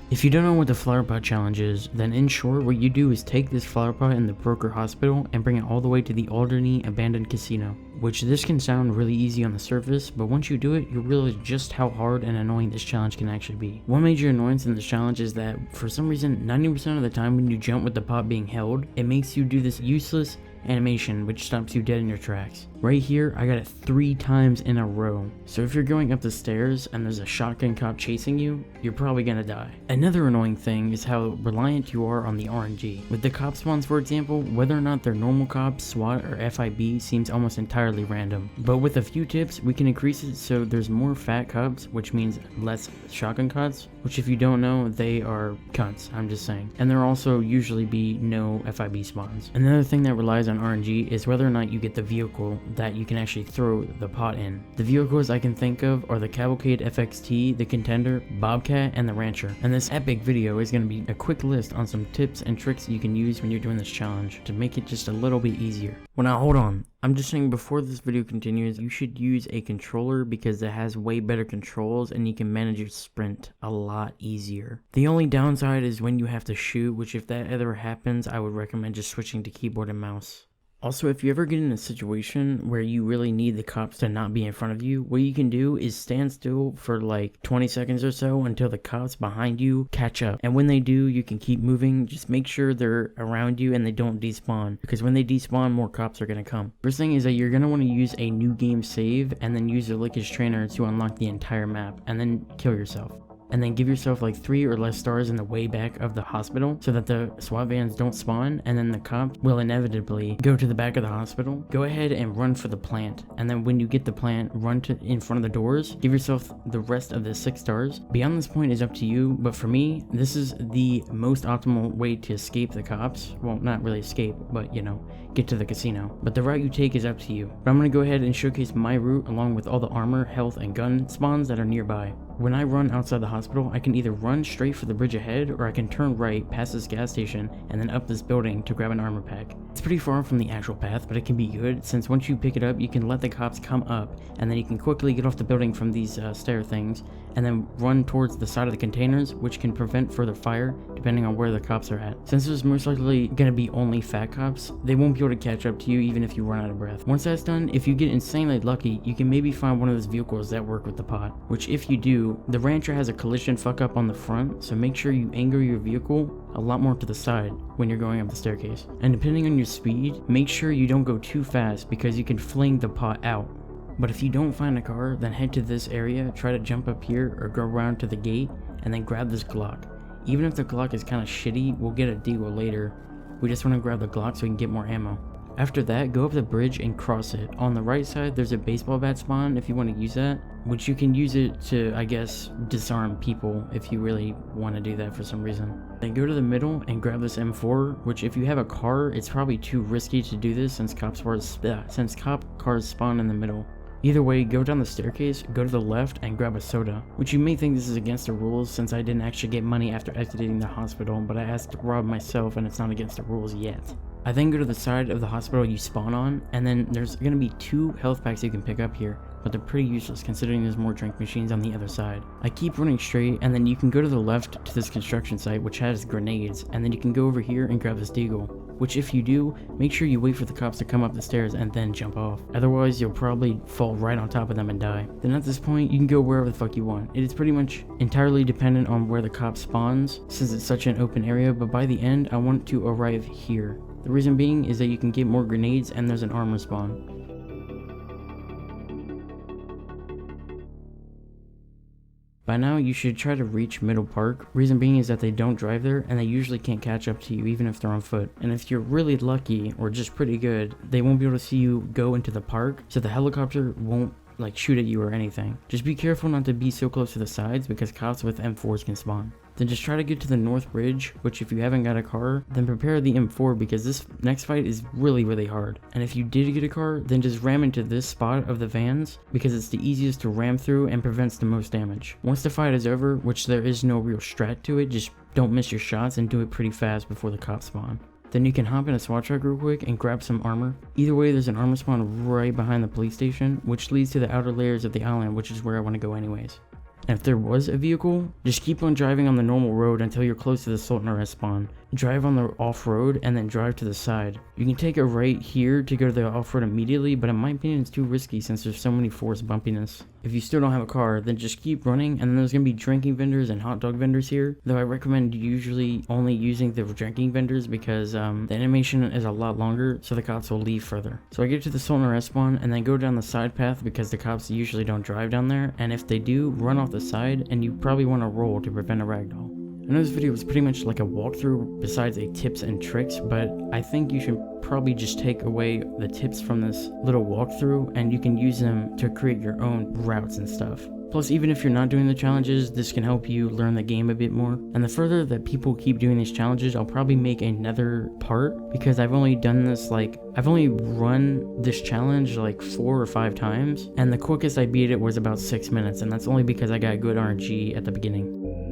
If you don't know what the flower pot challenge is, then in short what you do is take this flower pot in the Broker Hospital and bring it all the way to the Alderney abandoned casino. Which this can sound really easy on the surface, but once you do it, you'll realize just how hard and annoying this challenge can actually be. One major annoyance in this challenge is that for some reason 90% of the time when you jump with the pot being held, it makes you do this useless animation which stops you dead in your tracks. Right here, I got it 3 times in a row. So if you're going up the stairs and there's a shotgun cop chasing you, you're probably gonna die. Another annoying thing is how reliant you are on the RNG. With the cop spawns, for example, whether or not they're normal cops, SWAT, or FIB seems almost entirely random. But with a few tips, we can increase it so there's more fat cops, which means less shotgun cuts, which if you don't know, they are cunts, I'm just saying. And there also usually be no FIB spawns. Another thing that relies on RNG is whether or not you get the vehicle that you can actually throw the pot in. The vehicles I can think of are the Cavalcade FXT, the Contender, Bobcat, and the Rancher. And this epic video is going to be a quick list on some tips and tricks you can use when you're doing this challenge to make it just a little bit easier. Well, now hold on. I'm just saying before this video continues, you should use a controller because it has way better controls and you can manage your sprint a lot easier. The only downside is when you have to shoot, which if that ever happens, I would recommend just switching to keyboard and mouse. Also, if you ever get in a situation where you really need the cops to not be in front of you, what you can do is stand still for like 20 seconds or so until the cops behind you catch up. And when they do, you can keep moving. Just make sure they're around you and they don't despawn, because when they despawn, more cops are going to come. First thing is that you're going to want to use a new game save and then use the Lickage Trainer to unlock the entire map and then kill yourself. And then give yourself like 3 or less stars in the way back of the hospital so that the SWAT vans don't spawn, and then the cop will inevitably go to the back of the hospital. Go ahead and run for the plant, and then when you get the plant, run to in front of the doors. Give yourself the rest of the 6 stars. Beyond this point is up to you, but for me, this is the most optimal way to escape the cops. Well, not really escape, but you know, get to the casino. But the route you take is up to you. But I'm going to go ahead and showcase my route along with all the armor, health, and gun spawns that are nearby. When I run outside the hospital, I can either run straight for the bridge ahead, or I can turn right past this gas station and then up this building to grab an armor pack. It's pretty far from the actual path, but it can be good since once you pick it up, you can let the cops come up and then you can quickly get off the building from these stair things and then run towards the side of the containers, which can prevent further fire depending on where the cops are at. Since there's most likely going to be only fat cops, they won't be able to catch up to you even if you run out of breath. Once that's done, if you get insanely lucky, you can maybe find one of those vehicles that work with the pot, which if you do, the Rancher has a collision fuck up on the front, so make sure you angle your vehicle a lot more to the side when you're going up the staircase. And depending on your speed, make sure you don't go too fast because you can fling the pot out. But if you don't find a car, then head to this area, try to jump up here or go around to the gate and then grab this Glock. Even if the Glock is kind of shitty, we'll get a deagle later. We just want to grab the Glock so we can get more ammo. After that, go up the bridge and cross it. On the right side, there's a baseball bat spawn if you want to use that, which you can use it to, I guess, disarm people if you really want to do that for some reason. Then go to the middle and grab this M4, which if you have a car, it's probably too risky to do this since cop cars spawn in the middle. Either way, go down the staircase, go to the left, and grab a soda, which you may think this is against the rules since I didn't actually get money after exiting the hospital, but I asked to rob myself and it's not against the rules yet. I then go to the side of the hospital you spawn on, and then there's going to be 2 health packs you can pick up here, but they're pretty useless considering there's more drink machines on the other side. I keep running straight, and then you can go to the left to this construction site which has grenades, and then you can go over here and grab this deagle, which if you do, make sure you wait for the cops to come up the stairs and then jump off. Otherwise, you'll probably fall right on top of them and die. Then at this point, you can go wherever the fuck you want. It is pretty much entirely dependent on where the cop spawns since it's such an open area, but by the end, I want to arrive here. The reason being is that you can get more grenades and there's an armor spawn. By now, you should try to reach Middle Park. Reason being is that they don't drive there and they usually can't catch up to you even if they're on foot. And if you're really lucky or just pretty good, they won't be able to see you go into the park, so the helicopter won't like shoot at you or anything. Just be careful not to be so close to the sides because cops with M4s can spawn. Then just try to get to the North Bridge, which if you haven't got a car, then prepare the M4 because this next fight is really hard. And if you did get a car, then just ram into this spot of the vans because it's the easiest to ram through and prevents the most damage. Once the fight is over, which there is no real strat to it, just don't miss your shots and do it pretty fast before the cops spawn. Then you can hop in a SWAT truck real quick and grab some armor. Either way, there's an armor spawn right behind the police station, which leads to the outer layers of the island, which is where I want to go anyways. And if there was a vehicle, just keep on driving on the normal road until you're close to the Sultan Arrest spawn. Drive on the off-road and then drive to the side. You can take a right here to go to the off-road immediately, but in my opinion it's too risky since there's so many forced bumpiness. If you still don't have a car, then just keep running, and then there's going to be drinking vendors and hot dog vendors here, though I recommend usually only using the drinking vendors because the animation is a lot longer, so the cops will leave further. So I get to the Sultan Arrest spawn and then go down the side path because the cops usually don't drive down there, and if they do, run off the side, and you probably want to roll to prevent a ragdoll. I know this video was pretty much like a walkthrough besides a tips and tricks, but I think you should probably just take away the tips from this little walkthrough and you can use them to create your own routes and stuff. Plus, even if you're not doing the challenges, this can help you learn the game a bit more. And the further that people keep doing these challenges, I'll probably make another part because I've only done this I've only run this challenge like 4 or 5 times, and the quickest I beat it was about 6 minutes, and that's only because I got good RNG at the beginning.